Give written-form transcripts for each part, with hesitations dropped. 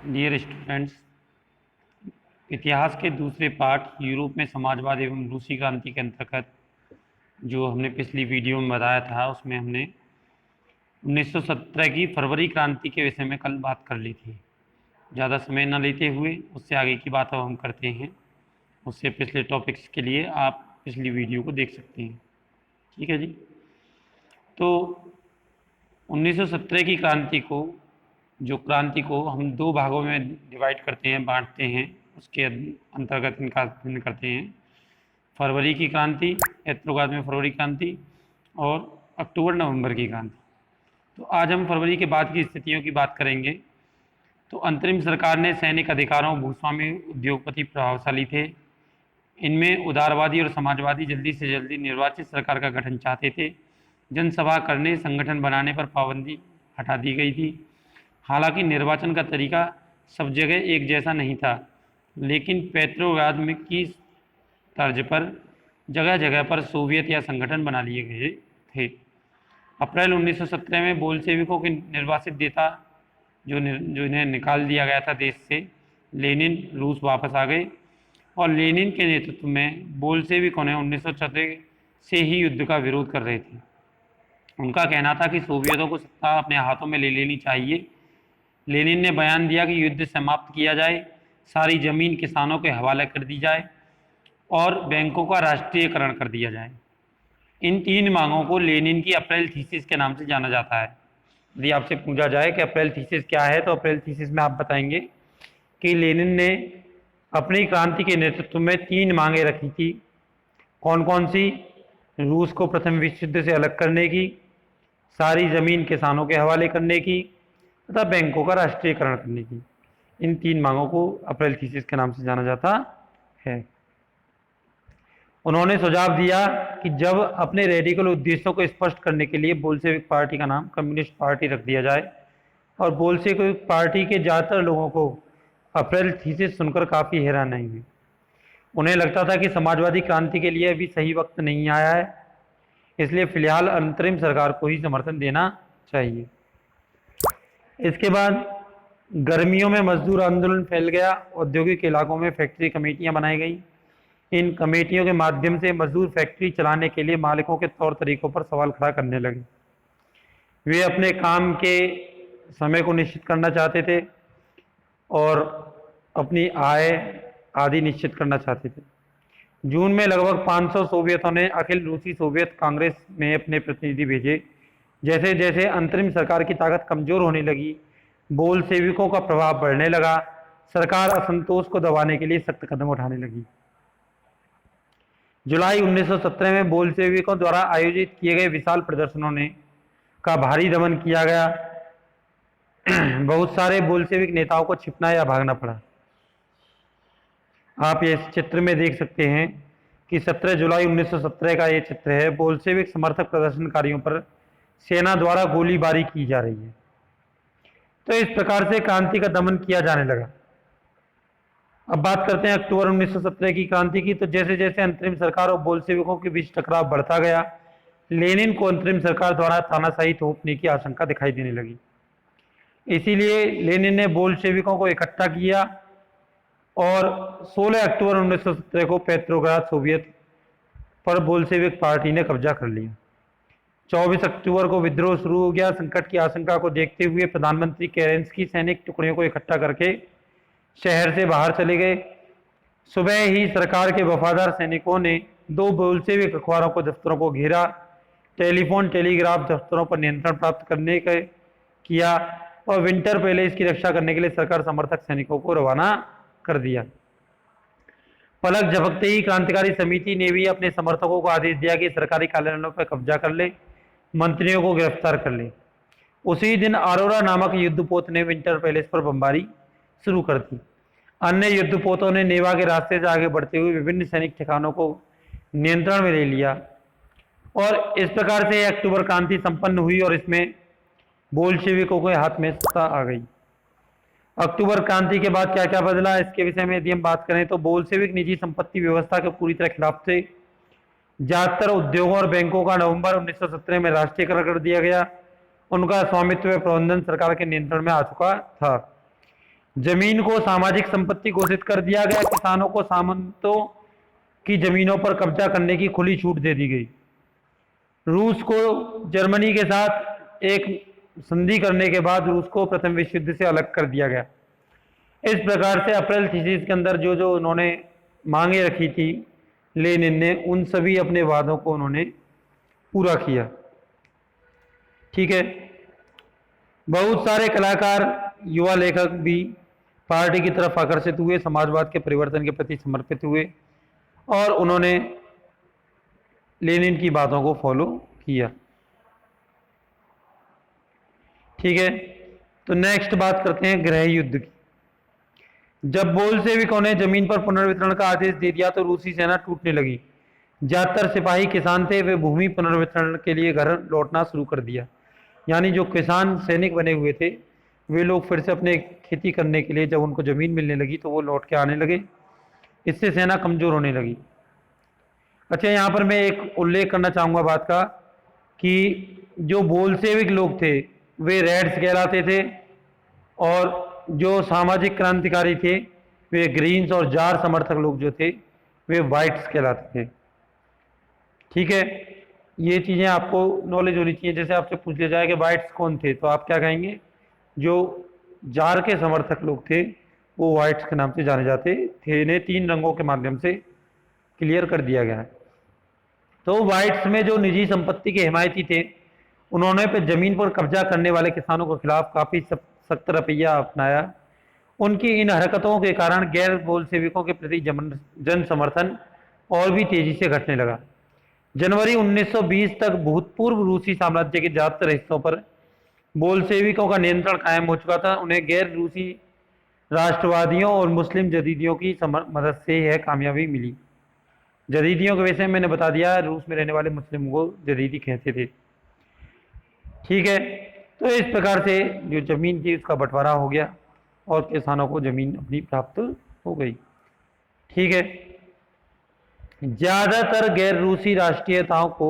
Dear students, इतिहास के दूसरे पार्ट यूरोप में समाजवाद एवं रूसी क्रांति के अंतर्गत जो हमने पिछली वीडियो में बताया था, उसमें हमने 1917 की फरवरी क्रांति के विषय में कल बात कर ली थी। ज़्यादा समय न लेते हुए उससे आगे की बात अब हम करते हैं। उससे पिछले टॉपिक्स के लिए आप पिछली वीडियो को देख सकते हैं। ठीक है जी। तो 1917 की क्रांति को हम दो भागों में डिवाइड करते हैं, बांटते हैं। उसके अंतर्गत इनका अध्ययन करते हैं। फरवरी की क्रांति, ऐत्रोगाद में फरवरी क्रांति, और अक्टूबर नवंबर की क्रांति। तो आज हम फरवरी के बाद की स्थितियों की बात करेंगे। तो अंतरिम सरकार ने सैनिक अधिकारों, भूस्वामी, उद्योगपति प्रभावशाली थे। इनमें उदारवादी और समाजवादी जल्दी से जल्दी निर्वाचित सरकार का गठन चाहते थे। जनसभा करने, संगठन बनाने पर पाबंदी हटा दी गई थी। हालांकि निर्वाचन का तरीका सब जगह एक जैसा नहीं था, लेकिन पेट्रोग्राद में की तर्ज पर जगह जगह पर सोवियत या संगठन बना लिए गए थे। अप्रैल 1917 में बोल्शेविकों के निर्वासित नेता जो इन्हें निकाल दिया गया था देश से, लेनिन, रूस वापस आ गए और लेनिन के नेतृत्व में बोल्शेविकों ने 1917 से ही युद्ध का विरोध कर रहे थे। उनका कहना था कि सोवियतों को सत्ता अपने हाथों में ले लेनी चाहिए। लेनिन ने बयान दिया कि युद्ध समाप्त किया जाए, सारी जमीन किसानों के हवाले कर दी जाए और बैंकों का राष्ट्रीयकरण कर दिया जाए। इन तीन मांगों को लेनिन की अप्रैल थीसिस के नाम से जाना जाता है। यदि आपसे पूछा जाए कि अप्रैल थीसिस क्या है, तो अप्रैल थीसिस में आप बताएंगे कि लेनिन ने अपनी क्रांति के नेतृत्व में तीन मांगें रखी थी। कौन कौन सी? रूस को प्रथम विश्व युद्ध से अलग करने की, सारी जमीन किसानों के हवाले करने की तथा बैंकों का राष्ट्रीयकरण करने की। इन तीन मांगों को अप्रैल थीसिस के नाम से जाना जाता है। उन्होंने सुझाव दिया कि जब अपने रेडिकल उद्देश्यों को स्पष्ट करने के लिए बोल्शेविक पार्टी का नाम कम्युनिस्ट पार्टी रख दिया जाए, और बोल्शेविक पार्टी के ज़्यादातर लोगों को अप्रैल थीसिस सुनकर काफ़ी हैरानी हुई। उन्हें लगता था कि समाजवादी क्रांति के लिए अभी सही वक्त नहीं आया है, इसलिए फिलहाल अंतरिम सरकार को ही समर्थन देना चाहिए। इसके बाद गर्मियों में मजदूर आंदोलन फैल गया। औद्योगिक इलाकों में फैक्ट्री कमेटियां बनाई गई। इन कमेटियों के माध्यम से मजदूर फैक्ट्री चलाने के लिए मालिकों के तौर तरीकों पर सवाल खड़ा करने लगे। वे अपने काम के समय को निश्चित करना चाहते थे और अपनी आय आदि निश्चित करना चाहते थे। जून में लगभग 500 सोवियतों ने अखिल रूसी सोवियत कांग्रेस में अपने प्रतिनिधि भेजे। जैसे जैसे अंतरिम सरकार की ताकत कमजोर होने लगी, बोल्शेविकों का प्रभाव बढ़ने लगा। सरकार असंतोष को दबाने के लिए सख्त कदम उठाने लगी। जुलाई 1917 में बोल्शेविकों द्वारा आयोजित किए गए विशाल प्रदर्शनों ने का भारी दमन किया गया। बहुत सारे बोल्शेविक नेताओं को छिपना या भागना पड़ा। आप इस चित्र में देख सकते हैं कि 17 जुलाई 1917 का ये चित्र है। बोल्शेविक समर्थक प्रदर्शनकारियों पर सेना द्वारा गोलीबारी की जा रही है। तो इस प्रकार से क्रांति का दमन किया जाने लगा। अब बात करते हैं अक्टूबर 1917 की क्रांति की। तो जैसे जैसे अंतरिम सरकार और बोल्शेविकों के बीच टकराव बढ़ता गया, लेनिन को अंतरिम सरकार द्वारा तानाशाही थोपने की आशंका दिखाई देने लगी। इसीलिए लेनिन ने बोल्शेविकों को इकट्ठा किया और 16 अक्टूबर 1917 को पेट्रोग्राद सोवियत पर बोल्शेविक पार्टी ने कब्जा कर लिया। 24 अक्टूबर को विद्रोह शुरू हो गया। संकट की आशंका को देखते हुए प्रधानमंत्री केरेंस्की सैनिक टुकड़ियों को इकट्ठा करके शहर से बाहर चले गए। सुबह ही सरकार के वफादार सैनिकों ने दो बोल्शेविक अखबारों को दफ्तरों को घेरा। टेलीफोन टेलीग्राफ दफ्तरों पर नियंत्रण प्राप्त करने का किया और विंटर पैलेस की रक्षा करने के लिए सरकार समर्थक सैनिकों को रवाना कर दिया। पलक झपकते ही क्रांतिकारी समिति ने भी अपने समर्थकों को आदेश दिया कि सरकारी कार्यालयों पर कब्जा कर ले, मंत्रियों को गिरफ्तार कर ले। उसी दिन अरोरा नामक युद्धपोत ने विंटर पैलेस पर बमबारी शुरू कर दी। अन्य युद्धपोतों ने नेवा के रास्ते से आगे बढ़ते हुए विभिन्न सैनिक ठिकानों को नियंत्रण में ले लिया और इस प्रकार से अक्टूबर क्रांति संपन्न हुई और इसमें बोल्शेविकों के हाथ में सत्ता आ गई। अक्टूबर क्रांति के बाद क्या क्या बदला, इसके विषय में यदि हम बात करें तो बोल्शेविक निजी संपत्ति व्यवस्था के पूरी तरह खिलाफ थे। ज्यादातर उद्योगों और बैंकों का नवंबर 1917 में राष्ट्रीयकरण कर दिया गया। उनका स्वामित्व प्रबंधन सरकार के नियंत्रण में आ चुका था। जमीन को सामाजिक संपत्ति घोषित कर दिया गया। किसानों को सामंतों की जमीनों पर कब्जा करने की खुली छूट दे दी गई। रूस को जर्मनी के साथ एक संधि करने के बाद रूस को प्रथम विश्व युद्ध से अलग कर दिया गया। इस प्रकार से अप्रैल थीसिस के अंदर जो जो उन्होंने मांगे रखी थी लेनिन ने, उन सभी अपने वादों को उन्होंने पूरा किया। ठीक है। बहुत सारे कलाकार, युवा लेखक भी पार्टी की तरफ आकर्षित हुए, समाजवाद के परिवर्तन के प्रति समर्पित हुए और उन्होंने लेनिन की बातों को फॉलो किया। ठीक है। तो नेक्स्ट बात करते हैं गृह युद्ध की। जब बोल्शेविकों ने जमीन पर पुनर्वितरण का आदेश दे दिया तो रूसी सेना टूटने लगी। ज्यादातर सिपाही किसान थे, वे भूमि पुनर्वितरण के लिए घर लौटना शुरू कर दिया। यानी जो किसान सैनिक बने हुए थे वे लोग फिर से अपने खेती करने के लिए जब उनको जमीन मिलने लगी तो वो लौट के आने लगे। इससे सेना कमजोर होने लगी। अच्छा, यहाँ पर मैं एक उल्लेख करना चाहूँगा बात का कि जो बोल्शेविक लोग थे वे रेड्स कहलाते थे और जो सामाजिक क्रांतिकारी थे वे ग्रीन्स और जार समर्थक लोग जो थे वे वाइट्स कहलाते थे। ठीक है। ये चीज़ें आपको नॉलेज होनी चाहिए। जैसे आपसे पूछ लिया जाए कि वाइट्स कौन थे तो आप क्या कहेंगे? जो जार के समर्थक लोग थे वो वाइट्स के नाम से जाने जाते थे। इन्हें 3 रंगों के माध्यम से क्लियर कर दिया गया है। तो वाइट्स में जो निजी संपत्ति के हिमायती थे उन्होंने पे जमीन पर कब्जा करने वाले किसानों के खिलाफ काफी सख्त रवैया अपनाया। उनकी इन हरकतों के कारण गैर बोल्शेविकों के प्रति जन समर्थन और भी तेजी से घटने लगा। जनवरी 1920 तक भूतपूर्व रूसी साम्राज्य के ज्यादातर हिस्सों पर बोल्शेविकों का नियंत्रण कायम हो चुका था। उन्हें गैर रूसी राष्ट्रवादियों और मुस्लिम जदीदियों की मदद से यह कामयाबी मिली। जदीदियों के वैसे मैंने बता दिया, रूस में रहने वाले मुस्लिम को जदीदी कहते थे। ठीक है। तो इस प्रकार से जो जमीन थी उसका बंटवारा हो गया और किसानों को जमीन अपनी प्राप्त हो गई। ठीक है। ज्यादातर गैर रूसी राष्ट्रीयताओं को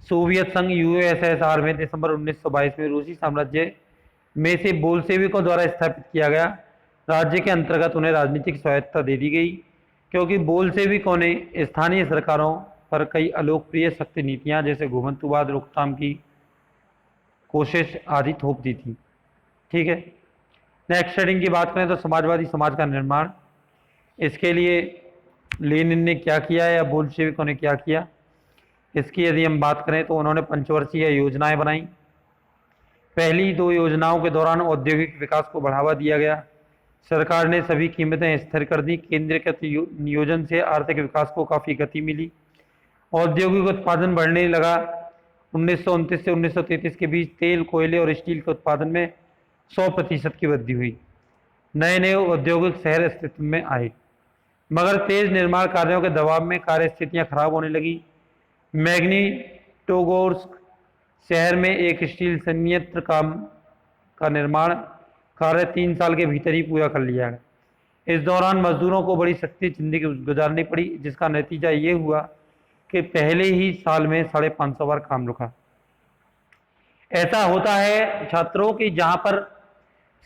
सोवियत संघ यूएसएसआर में दिसंबर 1922 में रूसी साम्राज्य में से बोल्शेविकों द्वारा स्थापित किया गया। राज्य के अंतर्गत उन्हें राजनीतिक स्वायत्तता दे दी गई क्योंकि बोल्शेविकों ने स्थानीय सरकारों पर कई अलोकप्रिय सख्त नीतियां जैसे घुमंतुवाद, रोकथाम की कोशिश आदि थोप दी थी। ठीक है। नेक्स्ट हेडिंग की बात करें तो समाजवादी समाज का निर्माण। इसके लिए लेनिन ने क्या किया या बोल्शेविकों ने क्या किया, इसकी यदि हम बात करें तो उन्होंने पंचवर्षीय योजनाएं बनाई। पहली 2 योजनाओं के दौरान औद्योगिक विकास को बढ़ावा दिया गया। सरकार ने सभी कीमतें स्थिर कर दी। केंद्रीकृत नियोजन से आर्थिक विकास को काफ़ी गति मिली। औद्योगिक उत्पादन बढ़ने लगा। 1929 से 1933 के बीच तेल, कोयले और स्टील के उत्पादन में 100% की वृद्धि हुई। नए नए औद्योगिक शहर अस्तित्व में आए, मगर तेज निर्माण कार्यों के दबाव में कार्य स्थितियां खराब होने लगी। मैग्निटोगोर्स्क शहर में एक स्टील संयंत्र का निर्माण कार्य 3 साल के भीतर ही पूरा कर लिया गया। इस दौरान मजदूरों को बड़ी सख्ती जिंदगी गुजारनी पड़ी, जिसका नतीजा ये हुआ कि पहले ही साल में 550 बार काम रुका। ऐसा होता है छात्रों कि जहाँ पर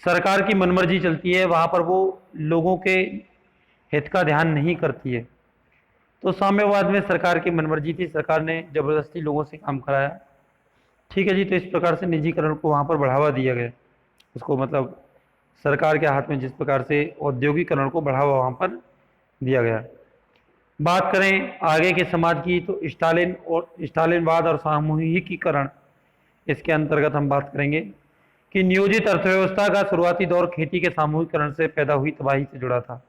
सरकार की मनमर्जी चलती है वहाँ पर वो लोगों के हित का ध्यान नहीं करती है। तो साम्यवाद में सरकार की मनमर्जी थी, सरकार ने जबरदस्ती लोगों से काम कराया। ठीक है जी। तो इस प्रकार से निजीकरण को वहाँ पर बढ़ावा दिया गया। उसको मतलब सरकार के हाथ में जिस प्रकार से औद्योगिकरण को बढ़ावा वहाँ पर दिया गया। बात करें आगे के समाज की तो स्टालिनवाद और सामूहिकीकरण, इसके अंतर्गत हम बात करेंगे कि नियोजित अर्थव्यवस्था का शुरुआती दौर खेती के सामूहिकरण से पैदा हुई तबाही से जुड़ा था।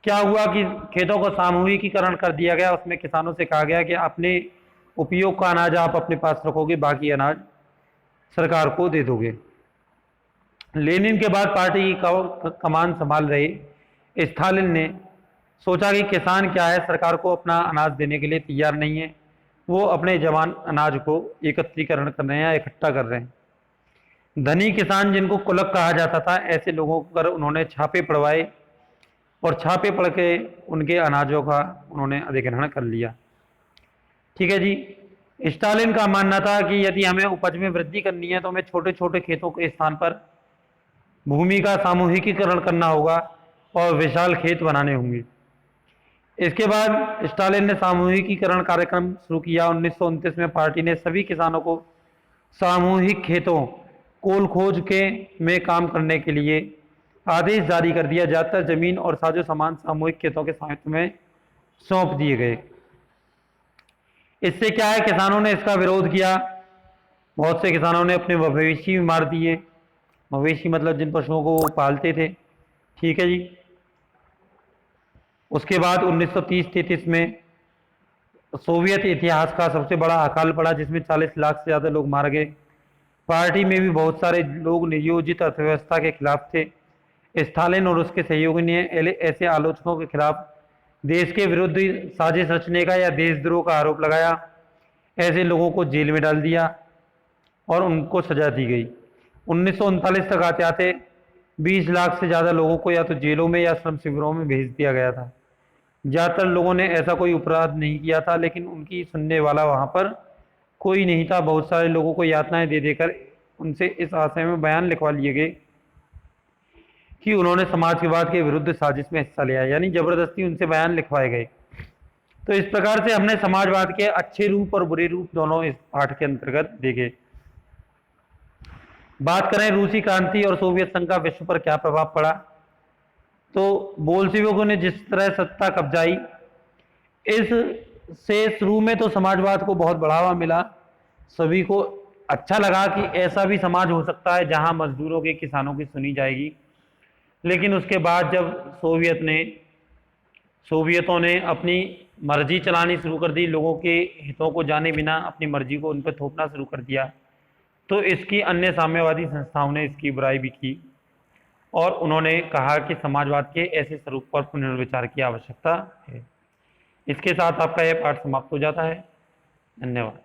क्या हुआ कि खेतों को सामूहिकीकरण कर दिया गया। उसमें किसानों से कहा गया कि अपने उपयोग का अनाज आप अपने पास रखोगे, बाकी अनाज सरकार को दे दोगे। लेनिन के बाद पार्टी की कमान संभाल रहे स्टालिन ने सोचा कि किसान क्या है, सरकार को अपना अनाज देने के लिए तैयार नहीं है। वो अपने जवान अनाज को एकत्रीकरण कर रहे हैं या इकट्ठा कर रहे हैं। धनी किसान जिनको कुलक कहा जाता था, ऐसे लोगों पर उन्होंने छापे पड़वाए और छापे पड़ के उनके अनाजों का उन्होंने अधिग्रहण कर लिया। ठीक है जी। स्टालिन का मानना था कि यदि हमें उपज में वृद्धि करनी है तो हमें छोटे छोटे खेतों के स्थान पर भूमि का सामूहिकीकरण करना होगा और विशाल खेत बनाने होंगे। इसके बाद स्टालिन ने सामूहिकीकरण कार्यक्रम शुरू किया। 1929 में पार्टी ने सभी किसानों को सामूहिक खेतों कोल खोज के में काम करने के लिए आदेश जारी कर दिया। ज़्यादातर जमीन और साजो सामान सामूहिक खेतों के स्वामित्व में सौंप दिए गए। इससे क्या है, किसानों ने इसका विरोध किया। बहुत से किसानों ने अपने मवेशी भी मार दिए। मवेशी मतलब जिन पशुओं को वो पालते थे। ठीक है जी। उसके बाद 1930-33 में सोवियत इतिहास का सबसे बड़ा अकाल पड़ा, जिसमें 40 लाख से ज़्यादा लोग मार गए। पार्टी में भी बहुत सारे लोग नियोजित अर्थव्यवस्था के खिलाफ थे। स्टालिन और उसके सहयोगी ने ऐसे आलोचकों के खिलाफ देश के विरुद्ध साजिश रचने का या देशद्रोह का आरोप लगाया। ऐसे लोगों को जेल में डाल दिया और उनको सजा दी गई। 1939 तक आते आते 20 लाख से ज़्यादा लोगों को या तो जेलों में या श्रम शिविरों में भेज दिया गया था। ज़्यादातर लोगों ने ऐसा कोई अपराध नहीं किया था, लेकिन उनकी सुनने वाला वहाँ पर कोई नहीं था। बहुत सारे लोगों को यातनाएं दे देकर उनसे इस आशय में बयान लिखवा लिए गए कि उन्होंने समाजवाद के विरुद्ध साजिश में हिस्सा लिया, यानी जबरदस्ती उनसे बयान लिखवाए गए। तो इस प्रकार से हमने समाजवाद के अच्छे रूप और बुरे रूप दोनों इस पाठ के अंतर्गत देखे। बात करें रूसी क्रांति और सोवियत संघ का विश्व पर क्या प्रभाव पड़ा, तो बोल्शेविकों ने जिस तरह सत्ता कब्जाई, इससे शुरू में तो समाजवाद को बहुत बढ़ावा मिला। सभी को अच्छा लगा कि ऐसा भी समाज हो सकता है जहां मजदूरों के, किसानों की सुनी जाएगी। लेकिन उसके बाद जब सोवियतों ने अपनी मर्जी चलानी शुरू कर दी, लोगों के हितों को जाने बिना अपनी मर्जी को उन पर थोपना शुरू कर दिया, तो इसकी अन्य साम्यवादी संस्थाओं ने इसकी बुराई भी की और उन्होंने कहा कि समाजवाद के ऐसे स्वरूप पर पुनर्विचार की आवश्यकता है। इसके साथ आपका यह पाठ समाप्त हो जाता है। धन्यवाद।